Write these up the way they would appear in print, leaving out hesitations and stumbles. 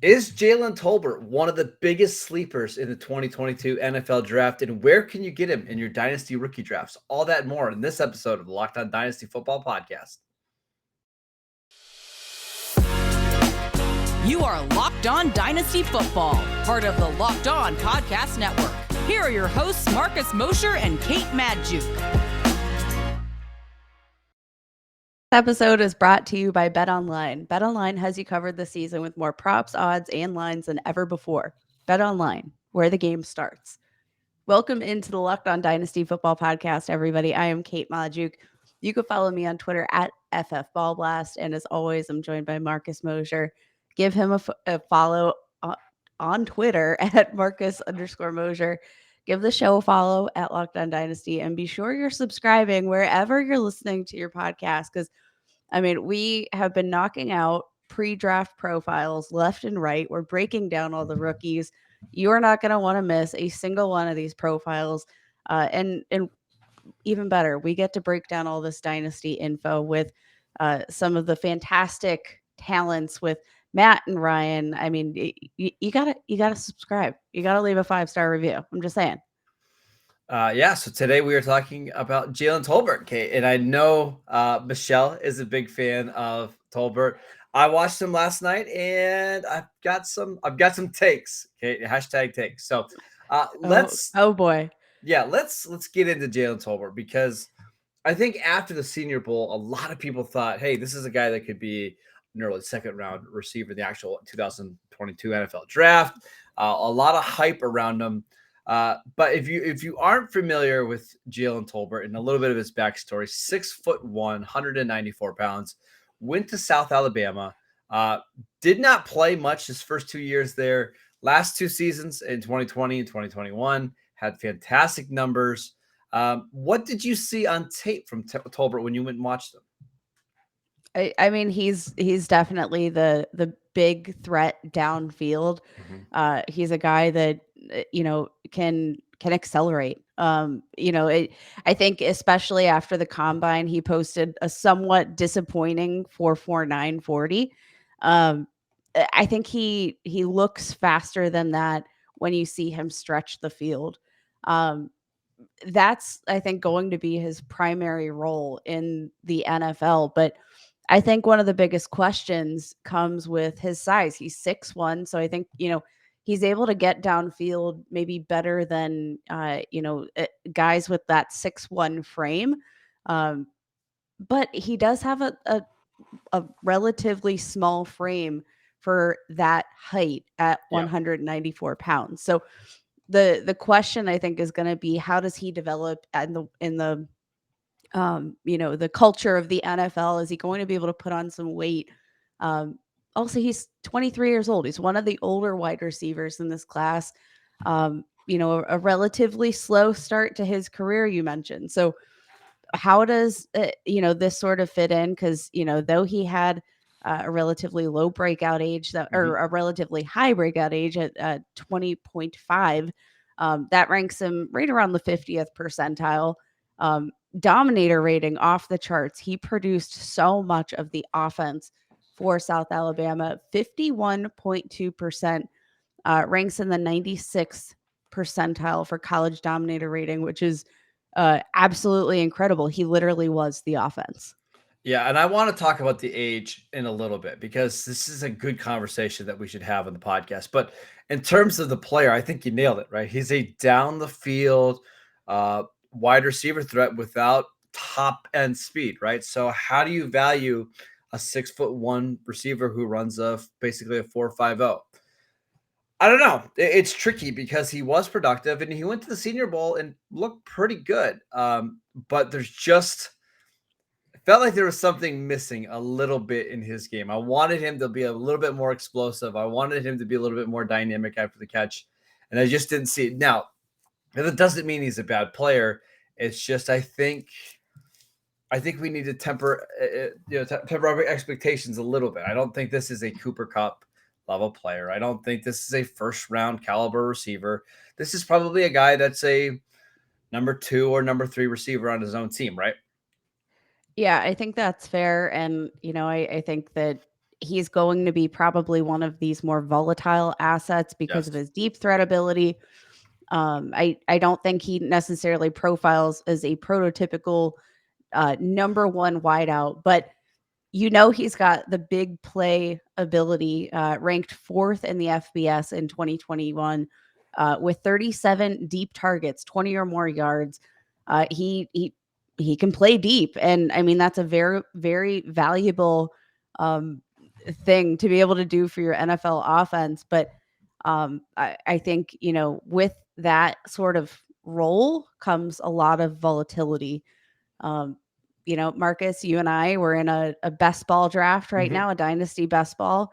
Is Jalen Tolbert one of the biggest sleepers in the 2022 NFL draft? And where can you get him in your dynasty rookie drafts? All that and more in this episode of the Locked On Dynasty Football Podcast. You are Locked On Dynasty Football, part of the Locked On Podcast Network. Here are your hosts, Marcus Mosher and Kate Magdziuk. This episode is brought to you by BetOnline. BetOnline has you covered this season with more props, odds, and lines than ever before. BetOnline, where the game starts. Welcome into the Locked On Dynasty Football Podcast, everybody. I am Kate Magdziuk. You can follow me on Twitter at FFBallBlast. And as always, I'm joined by Marcus Mosher. Give him a follow on Twitter at Marcus_Mosher. Give the show a follow at Locked On Dynasty, and be sure you're subscribing wherever you're listening to your podcast, because we have been knocking out pre-draft profiles left and right. We're breaking down all the rookies. You are not going to want to miss a single one of these profiles. And even better, we get to break down all this dynasty info with some of the fantastic talents with Matt and Ryan. You gotta subscribe. You gotta leave a 5-star review. I'm just saying. So today we are talking about Jalen Tolbert, Kate, and I know Michelle is a big fan of Tolbert. I watched him last night, and I've got some takes. Okay, hashtag takes. So let's boy, let's get into Jalen Tolbert, because I think after the Senior Bowl, a lot of people thought, hey, this is a guy that could be an early second-round receiver in the actual 2022 NFL draft. A lot of hype around him. But if you aren't familiar with Jalen Tolbert and a little bit of his backstory, 6'1", 194 pounds, went to South Alabama, did not play much his first 2 years there. Last 2 seasons in 2020 and 2021 had fantastic numbers. What did you see on tape from Tolbert when you went and watched him? He's definitely the big threat downfield. He's a guy that can accelerate. I think especially after the combine, he posted a somewhat disappointing 4.49 40. I think he looks faster than that when you see him stretch the field. That's, I think, going to be his primary role in the NFL. But I think one of the biggest questions comes with his size. He's 6'1", so I think, he's able to get downfield maybe better than, guys with that 6'1" frame. But he does have a relatively small frame for that height at 194 pounds. So the question, I think, is going to be, how does he develop in the the culture of the NFL? Is he going to be able to put on some weight? Also, he's 23 years old. He's one of the older wide receivers in this class. A relatively slow start to his career, you mentioned. So how does this sort of fit in? Because though he had a relatively low breakout age, or a relatively high breakout age at 20.5, that ranks him right around the 50th percentile. Dominator rating off the charts. He produced so much of the offense for South Alabama. 51.2%, ranks in the 96th percentile for college dominator rating, which is absolutely incredible. He literally was the offense. Yeah, and I want to talk about the age in a little bit, because this is a good conversation that we should have on the podcast. But in terms of the player, I think you nailed it, right? He's a down the field wide receiver threat without top end speed, right? So how do you value a 6'1" receiver who runs basically a 4.50? I don't know. It's tricky, because he was productive and he went to the Senior Bowl and looked pretty good. But there's just, it felt like there was something missing a little bit in his game. I wanted him to be a little bit more explosive. I wanted him to be a little bit more dynamic after the catch, and I just didn't see it. Now, that doesn't mean he's a bad player. It's just, I think we need to temper our expectations a little bit. I don't think this is a Cooper Kupp level player. I don't think this is a first round caliber receiver. This is probably a guy that's a number 2 or number 3 receiver on his own team, right? Yeah, I think that's fair. And, I think that he's going to be probably one of these more volatile assets because of Yes. his deep threat ability. I don't think he necessarily profiles as a prototypical number one wideout, but he's got the big play ability, ranked fourth in the FBS in 2021, with 37 deep targets, 20 or more yards. He can play deep, and I mean that's a very very valuable thing to be able to do for your NFL offense. But I think with that sort of role comes a lot of volatility. Um, Marcus, you and I were in a best ball draft right Mhm. now, a dynasty best ball.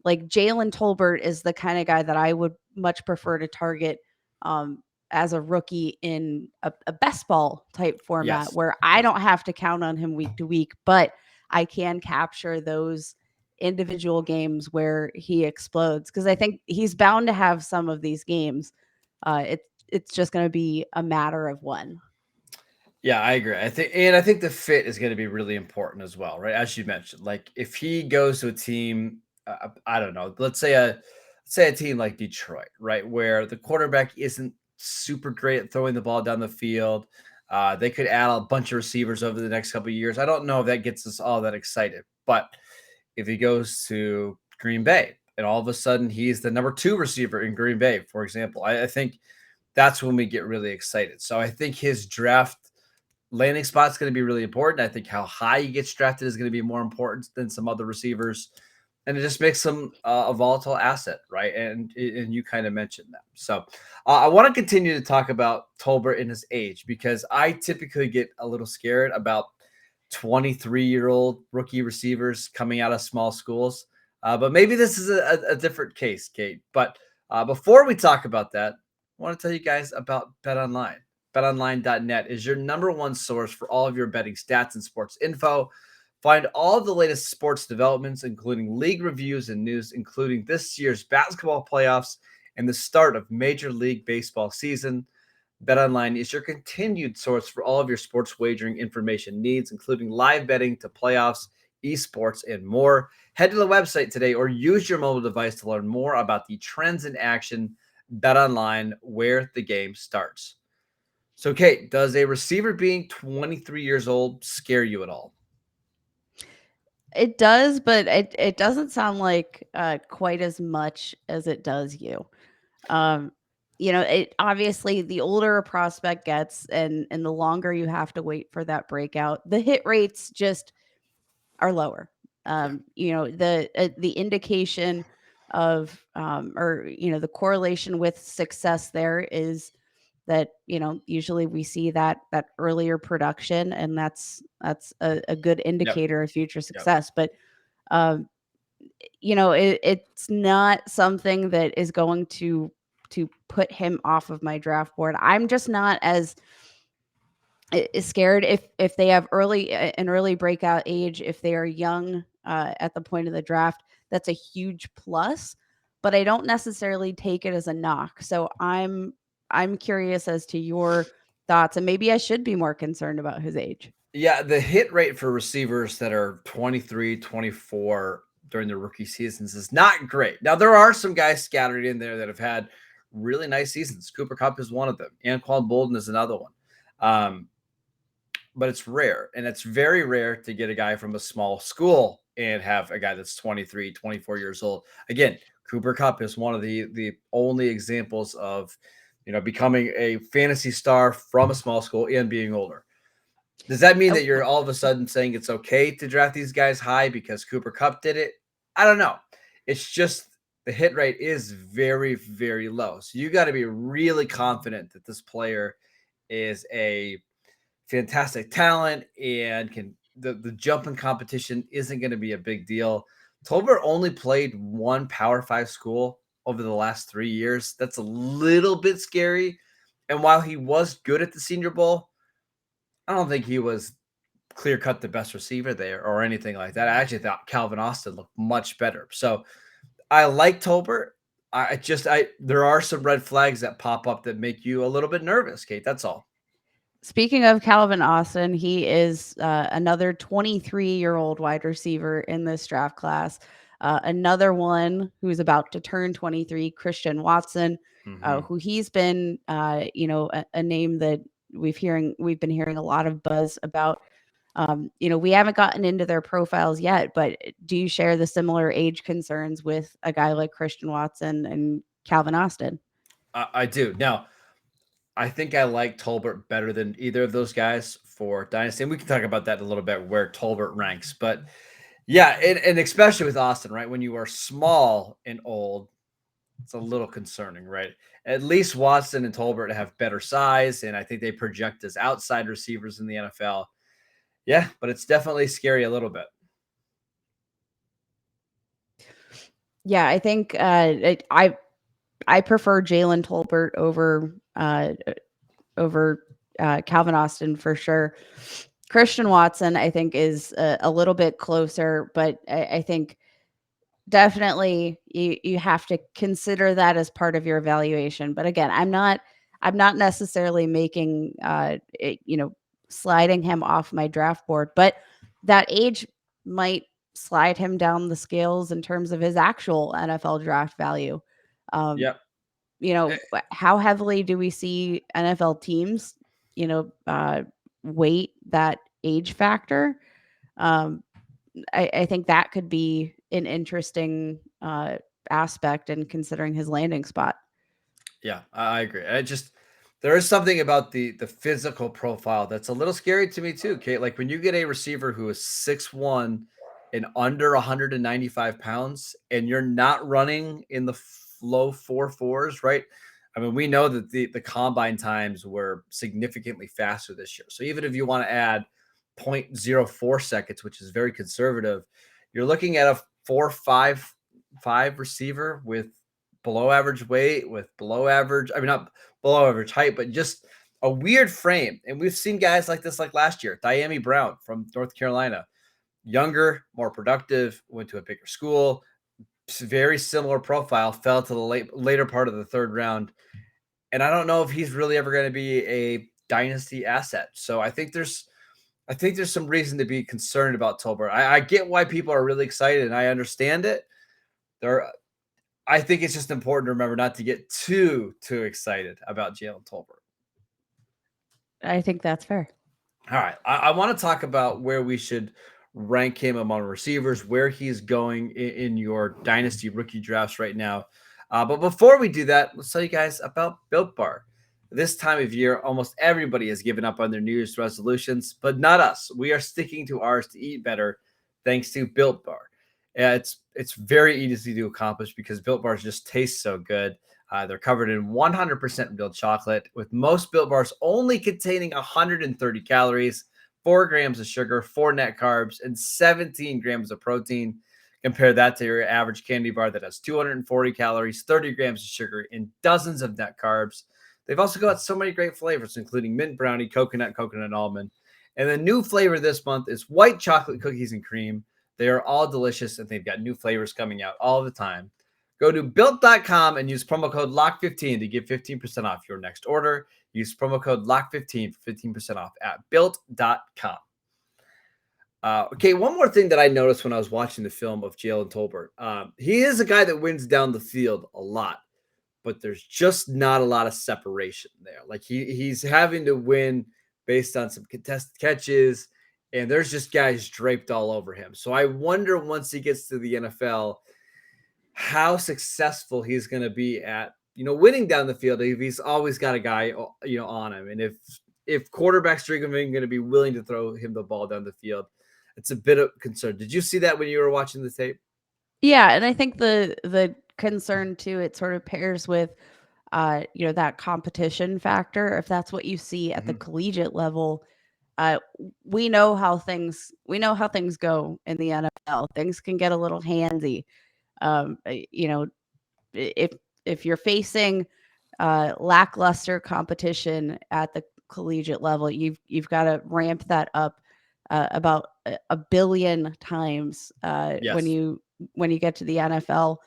Like Jalen Tolbert is the kind of guy that I would much prefer to target as a rookie in a best ball type format Yes. where I Yes. don't have to count on him week to week, but I can capture those individual games where he explodes because I think he's bound to have some of these games. It's just going to be a matter of when. Yeah, I agree. I think the fit is going to be really important as well, right? As you mentioned, like if he goes to a team, I don't know, let's say a team like Detroit, right, where the quarterback isn't super great at throwing the ball down the field. They could add a bunch of receivers over the next couple of years. I don't know if that gets us all that excited, but if he goes to Green Bay and all of a sudden he's the number two receiver in Green Bay, for example, I think that's when we get really excited. So I think his draft landing spot is going to be really important. I think how high he gets drafted is going to be more important than some other receivers, and it just makes him a volatile asset, right? And you kind of mentioned that. So I want to continue to talk about Tolbert and his age because I typically get a little scared about 23-year-old rookie receivers coming out of small schools. But maybe this is a different case, Kate. But before we talk about that, I want to tell you guys about BetOnline. BetOnline.net is your number one source for all of your betting stats and sports info. Find all the latest sports developments, including league reviews and news, including this year's basketball playoffs and the start of Major League Baseball season. BetOnline is your continued source for all of your sports wagering information needs, including live betting to playoffs, esports, and more. Head to the website today or use your mobile device to learn more about the trends in action. BetOnline, where the game starts. So, Kate, does a receiver being 23 years old scare you at all? It does, but it doesn't sound like quite as much as it does you. Um, it obviously the older a prospect gets and the longer you have to wait for that breakout, the hit rates just are lower. Yeah. The indication of or the correlation with success there is that usually we see that earlier production, and that's a good Yep. indicator of future Yep. success. But um, it's not something that is going to put him off of my draft board. I'm just not as scared if they have an early breakout age, if they are young at the point of the draft. That's a huge plus, but I don't necessarily take it as a knock. So I'm curious as to your thoughts, and maybe I should be more concerned about his age. Yeah, the hit rate for receivers that are 23, 24 during the rookie seasons is not great. Now, there are some guys scattered in there that have had really nice seasons. Cooper Kupp is one of them. Anquan Bolden is another one. Um, but it's rare. And it's very rare to get a guy from a small school and have a guy that's 23, 24 years old. Again, Cooper Kupp is one of the only examples of, becoming a fantasy star from a small school and being older. Does that mean that you're all of a sudden saying it's okay to draft these guys high because Cooper Kupp did it? I don't know. It's just the hit rate is very, very low. So you got to be really confident that this player is a fantastic talent and the jumping competition isn't going to be a big deal. Tolbert only played one Power 5 school over the last 3 years. That's a little bit scary. And while he was good at the Senior Bowl, I don't think he was clear cut the best receiver there or anything like that. I actually thought Calvin Austin looked much better. So I like Tolbert. There are some red flags that pop up that make you a little bit nervous, Kate. That's all. Speaking of Calvin Austin, he is another 23-year-old wide receiver in this draft class. Another one who's about to turn 23, Christian Watson, who he's been, a name that we've been hearing a lot of buzz about. We haven't gotten into their profiles yet, but do you share the similar age concerns with a guy like Christian Watson and Calvin Austin? I do. Now, I think I like Tolbert better than either of those guys for Dynasty. And we can talk about that in a little bit where Tolbert ranks. But yeah, and especially with Austin, right? When you are small and old, it's a little concerning, right? At least Watson and Tolbert have better size, and I think they project as outside receivers in the NFL. Yeah, but it's definitely scary a little bit. Yeah, I think I prefer Jalen Tolbert over Calvin Austin for sure. Christian Watson, I think, is a little bit closer, but I think definitely you have to consider that as part of your evaluation. But again, I'm not necessarily making sliding him off my draft board, but that age might slide him down the scales in terms of his actual NFL draft value. Um, Yep. How heavily do we see NFL teams, weight that age factor? Um, I think that could be an interesting aspect in considering his landing spot. Yeah, I agree. There is something about the physical profile that's a little scary to me too, Kate. Like when you get a receiver who is 6'1" and under 195 pounds, and you're not running in the low 4.4s, right? I mean, we know that the combine times were significantly faster this year. So even if you want to add 0.04 seconds, which is very conservative, you're looking at a 4.55 receiver with below average weight, with below average, I mean, not below average height, but just a weird frame. And we've seen guys like this, like last year, Diami Brown from North Carolina, younger, more productive, went to a bigger school, very similar profile, fell to the later part of the third round. And I don't know if he's really ever going to be a dynasty asset. So I think there's some reason to be concerned about Tolbert. I get why people are really excited, and I understand it. I think it's just important to remember not to get too excited about Jalen Tolbert. I think that's fair. All right. I want to talk about where we should rank him among receivers, where he's going in your dynasty rookie drafts right now. But before we do that, let's tell you guys about Built Bar. This time of year, almost everybody has given up on their New Year's resolutions, but not us. We are sticking to ours to eat better thanks to Built Bar. It's very easy to accomplish because Built Bars just taste so good. They're covered in 100% real chocolate, with most Built Bars only containing 130 calories, 4 grams of sugar, 4 net carbs, and 17 grams of protein. Compare that to your average candy bar that has 240 calories, 30 grams of sugar, and dozens of net carbs. They've also got so many great flavors, including mint brownie, coconut almond. And the new flavor this month is white chocolate cookies and cream. They are all delicious, and they've got new flavors coming out all the time. Go to built.com and use promo code LOCK15 to get 15% off your next order. Use promo code LOCK15 for 15% off at built.com. Okay, one more thing that I noticed when I was watching the film of Jalen Tolbert. He is a guy that wins down the field a lot, but there's just not a lot of separation there. Like he's having to win based on some contested catches, and there's just guys draped all over him. So I wonder once he gets to the NFL, how successful he's going to be at, winning down the field if he's always got a guy, on him. And if quarterbacks are going to be willing to throw him the ball down the field, it's a bit of concern. Did you see that when you were watching the tape? Yeah, and I think the concern too, it sort of pairs with that competition factor. If that's what you see at the collegiate level, we know how things go in the NFL. Things can get a little handsy. If you're facing lackluster competition at the collegiate level, you've got to ramp that up about a billion times Yes. when you get to the NFL.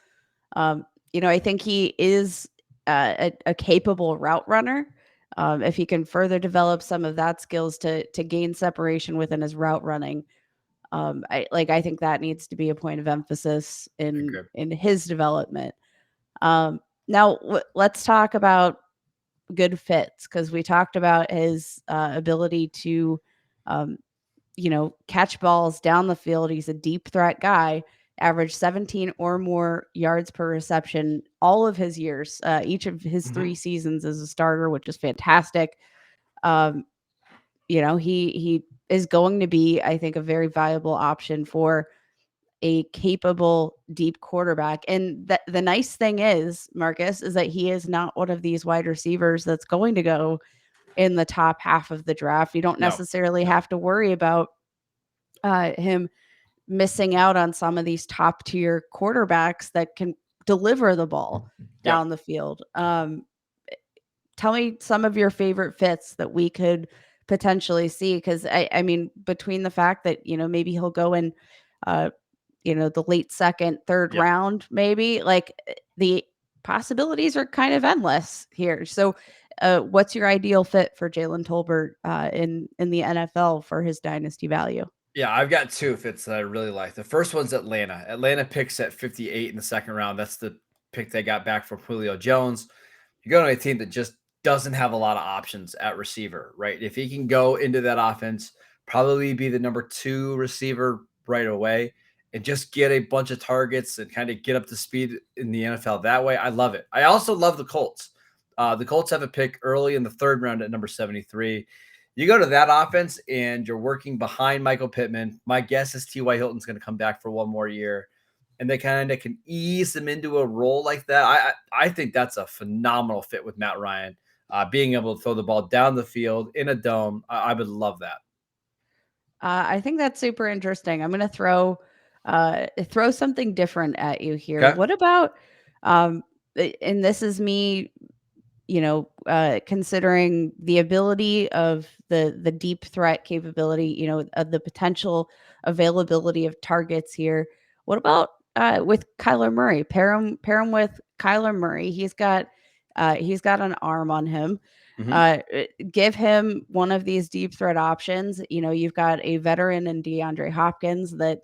I think he is a capable route runner. If he can further develop some of that skills to gain separation within his route running, I think that needs to be a point of emphasis in Okay. his development. Now let's talk about good fits, because we talked about his ability to, um, catch balls down the field. He's a deep threat guy, averaged 17 or more yards per reception all of his years, each of his 3 seasons as a starter, which is fantastic. Um, he is going to be, I think, a very viable option for a capable deep quarterback. And the nice thing is, Marcus, is that he is not one of these wide receivers that's going to go in the top half of the draft. You don't No. necessarily have to worry about him missing out on some of these top tier quarterbacks that can deliver the ball Yep. down the field. Tell me some of your favorite fits that we could potentially see, because I mean, between the fact that maybe he'll go in the late second, third Yep. round, maybe, the possibilities are kind of endless here. So what's your ideal fit for Jalen Tolbert in the NFL for his dynasty value? Yeah, I've got 2 fits that I really like. The first one's Atlanta. Atlanta picks at 58 in the second round. That's the pick they got back from Julio Jones. You're going to a team that just doesn't have a lot of options at receiver, right? If he can go into that offense, probably be the number 2 receiver right away and just get a bunch of targets and kind of get up to speed in the NFL that way. I love it. I also love the Colts. The Colts have a pick early in the third round at number 73. You go to that offense and you're working behind Michael Pittman. My guess is T.Y. Hilton's going to come back for one more year, and they kind of can ease them into a role like that. I think that's a phenomenal fit with Matt Ryan. Being able to throw the ball down the field in a dome, I would love that. I think that's super interesting. I'm going to throw something different at you here. Okay. What about, and this is me, considering the ability of the deep threat capability, the potential availability of targets here. What about with Kyler Murray? Pair him with Kyler Murray. He's got an arm on him. Give him one of these deep threat options. You've got a veteran in DeAndre Hopkins that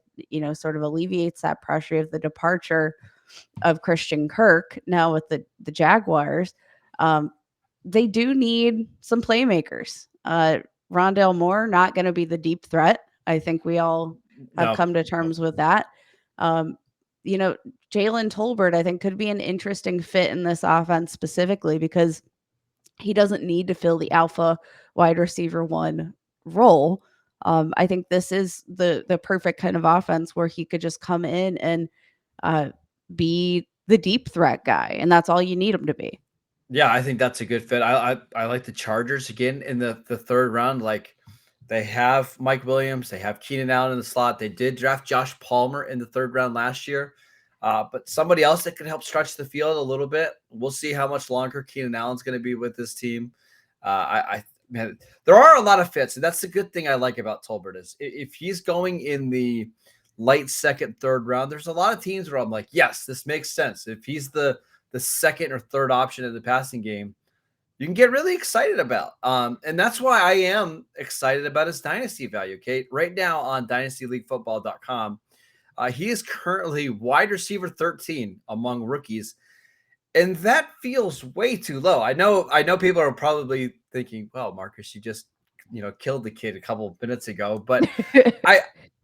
sort of alleviates that pressure of the departure of Christian Kirk now with the Jaguars. They do need some playmakers. Rondale Moore, not going to be the deep threat. I think we all have come to terms with that. Jalen Tolbert, I think, could be an interesting fit in this offense specifically because he doesn't need to fill the alpha wide receiver 1 role. I think this is the perfect kind of offense where he could just come in and be the deep threat guy, and that's all you need him to be. Yeah, I think that's a good fit. I like the Chargers again in the third round. Like, they have Mike Williams, they have Keenan Allen in the slot. They did draft Josh Palmer in the third round last year, but somebody else that could help stretch the field a little bit. We'll see how much longer Keenan Allen's going to be with this team. Man, there are a lot of fits, and that's the good thing I like about Tolbert is if he's going in the late second, third round, there's a lot of teams where I'm like, yes, this makes sense. If he's the second or third option in the passing game, you can get really excited about. And that's why I am excited about his dynasty value, Kate. Right now on dynastyleaguefootball.com, he is currently wide receiver 13 among rookies. And that feels way too low. I know people are probably thinking, well, Marcus, you just, killed the kid a couple of minutes ago. But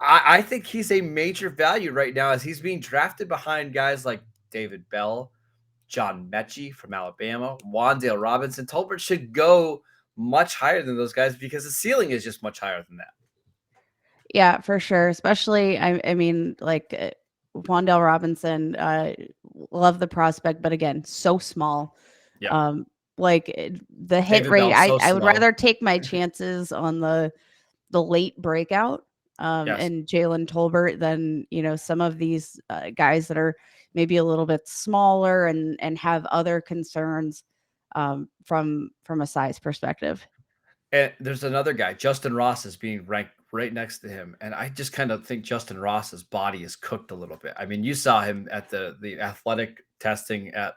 I think he's a major value right now as he's being drafted behind guys like David Bell, John Mechie from Alabama, Wan'Dale Robinson. Tolbert should go much higher than those guys because the ceiling is just much higher than that. Yeah, for sure. Especially, I mean, Wan'Dale Robinson, love the prospect, but again, so small. Yeah. The hit David rate, Bell's so I would slow. rather take my chances on the late breakout Yes. and Jalen Tolbert than some of these guys that are maybe a little bit smaller and have other concerns from a size perspective. And there's another guy, Justin Ross, is being ranked right next to him. And I just kind of think Justin Ross's body is cooked a little bit. I mean, you saw him at the athletic testing at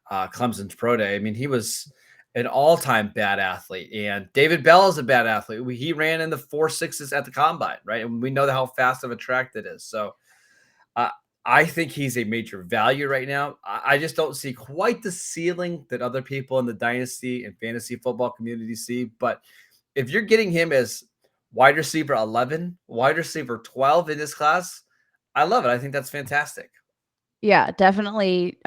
Clemson's pro day. I mean, he was an all-time bad athlete, and David Bell is a bad athlete. He ran in the 4.6s at the combine, right? And we know how fast of a track that is. So uh, I think he's a major value right now. I just don't see quite the ceiling that other people in the dynasty and fantasy football community see. But if you're getting him as wide receiver 11, wide receiver 12 in this class, I love it. I think that's fantastic. Yeah, definitely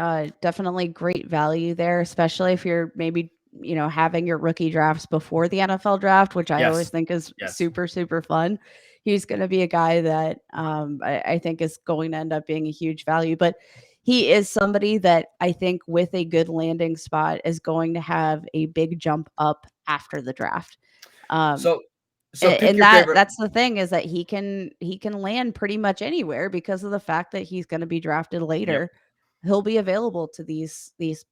great value there, especially if you're maybe, having your rookie drafts before the NFL draft, which I always Yes. think is Yes. super, super fun. He's going to be a guy that I think is going to end up being a huge value, but he is somebody that I think with a good landing spot is going to have a big jump up after the draft. Um, So pick and your favorite. that's the thing is that he can land pretty much anywhere because of the fact that he's going to be drafted Yep. later. He'll be available to these these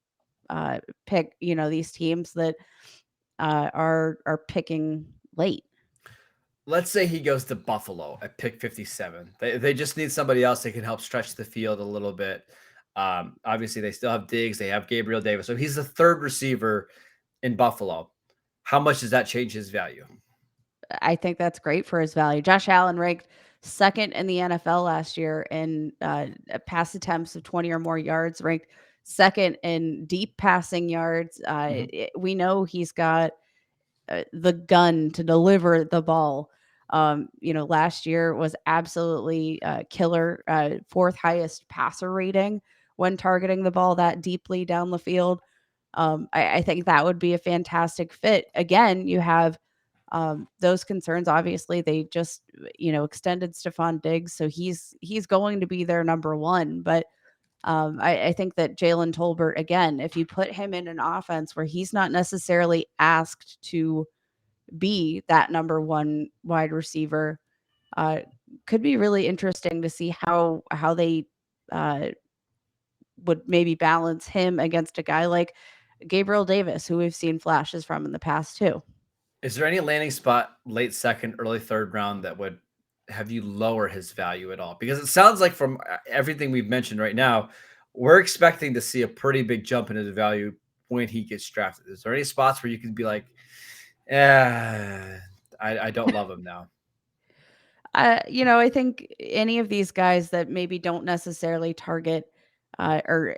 teams that are picking late. Let's say he goes to Buffalo at pick 57. They just need somebody else that can help stretch the field a little bit. Obviously, they still have Diggs. They have Gabriel Davis. So he's the third receiver in Buffalo. How much does that change his value? I think that's great for his value. Josh Allen ranked second in the NFL last year in pass attempts of 20 or more yards, ranked second in deep passing yards. Mhm. We know he's got the gun to deliver the ball. Last year was absolutely killer, fourth highest passer rating when targeting the ball that deeply down the field. I think that would be a fantastic fit. Again, you have those concerns. Obviously, they just extended Stephon Diggs, so he's going to be their number one. But I think that Jalen Tolbert, again, if you put him in an offense where he's not necessarily asked to be that number one wide receiver, uh, could be really interesting to see how they uh, would maybe balance him against a guy like Gabriel Davis, who we've seen flashes from in the past too. Is there any landing spot late second, early third round that would have you lower his value at all? Because it sounds like from everything we've mentioned right now, we're expecting to see a pretty big jump in his value when he gets drafted. Is there any spots where you can be like, I don't love him now? I think any of these guys that maybe don't necessarily target or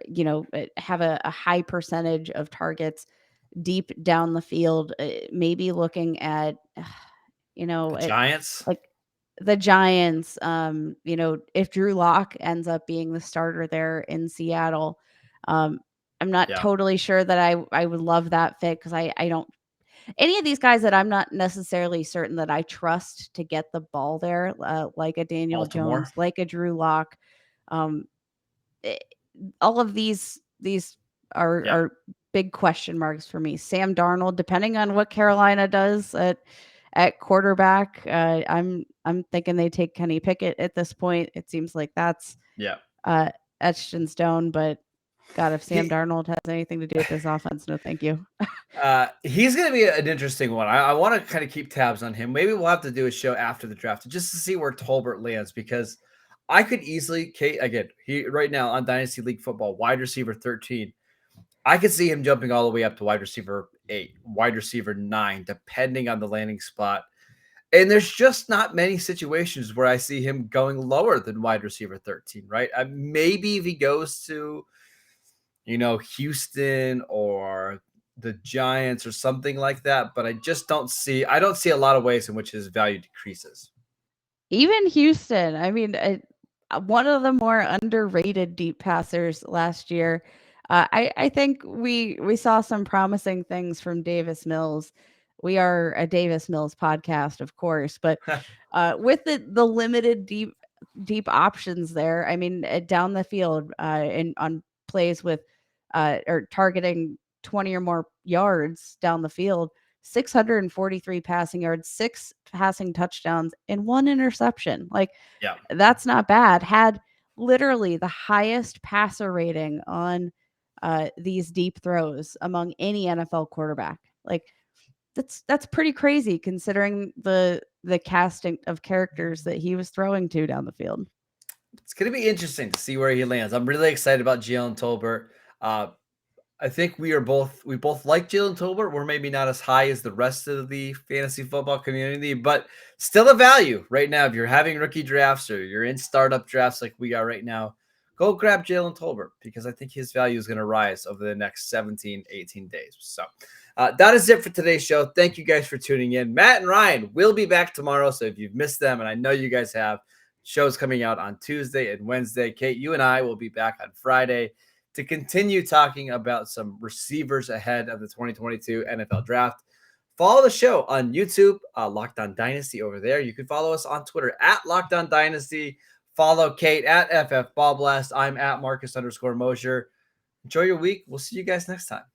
have a high percentage of targets deep down the field, maybe looking at The at Giants? like the Giants. If Drew Lock ends up being the starter there in Seattle, um, I'm not Yeah. totally sure that I would love that fit because I don't any of these guys that I'm not necessarily certain that I trust to get the ball there, like a Daniel Baltimore? Jones, like a Drew Lock. Um, eh, all of these Yeah. are big question marks for me. Sam Darnold, depending on what Carolina does at quarterback, I'm thinking they take Kenny Pickett at this point. It seems like that's Yeah. uh, etched in stone. But God, if Sam He Darnold has anything to do with this offense, no, thank you. he's going to be an interesting one. I want to kind of keep tabs on him. Maybe we'll have to do a show after the draft just to see where Tolbert lands because I could easily, Kate, again, he right now on Dynasty League Football, wide receiver 13. I could see him jumping all the way up to wide receiver 8, wide receiver 9, depending on the landing spot. And there's just not many situations where I see him going lower than wide receiver 13, right? Maybe if he goes to, Houston or the Giants or something like that, but I don't see a lot of ways in which his value decreases. Even Houston, I mean, one of the more underrated deep passers last year. I think we saw some promising things from Davis Mills. We are a Davis Mills podcast, of course, but with the limited deep options there, I mean, down the field and on plays with or targeting 20 or more yards down the field, 643 passing yards, 6 passing touchdowns, and 1 interception. Like, Yeah. that's not bad. Had literally the highest passer rating on these deep throws among any NFL quarterback. Like, that's pretty crazy considering the casting of characters that he was throwing to down the field. It's going to be interesting to see where he lands. I'm really excited about Jalen Tolbert. Uh, I think we both like Jalen Tolbert. We're maybe not as high as the rest of the fantasy football community, but still a value right now. If you're having rookie drafts or you're in startup drafts like we are right now, go grab Jalen Tolbert because I think his value is going to rise over the next 17, 18 days. So that is it for today's show. Thank you guys for tuning in. Matt and Ryan will be back tomorrow. So if you've missed them, and I know you guys have, shows coming out on Tuesday and Wednesday. Kate, you and I will be back on Friday to continue talking about some receivers ahead of the 2022 NFL Draft. Follow the show on YouTube, Locked On Dynasty over there. You can follow us on Twitter at Locked On Dynasty. Follow Kate at FF Ball Blast. I'm at Marcus _Mosher. Enjoy your week. We'll see you guys next time.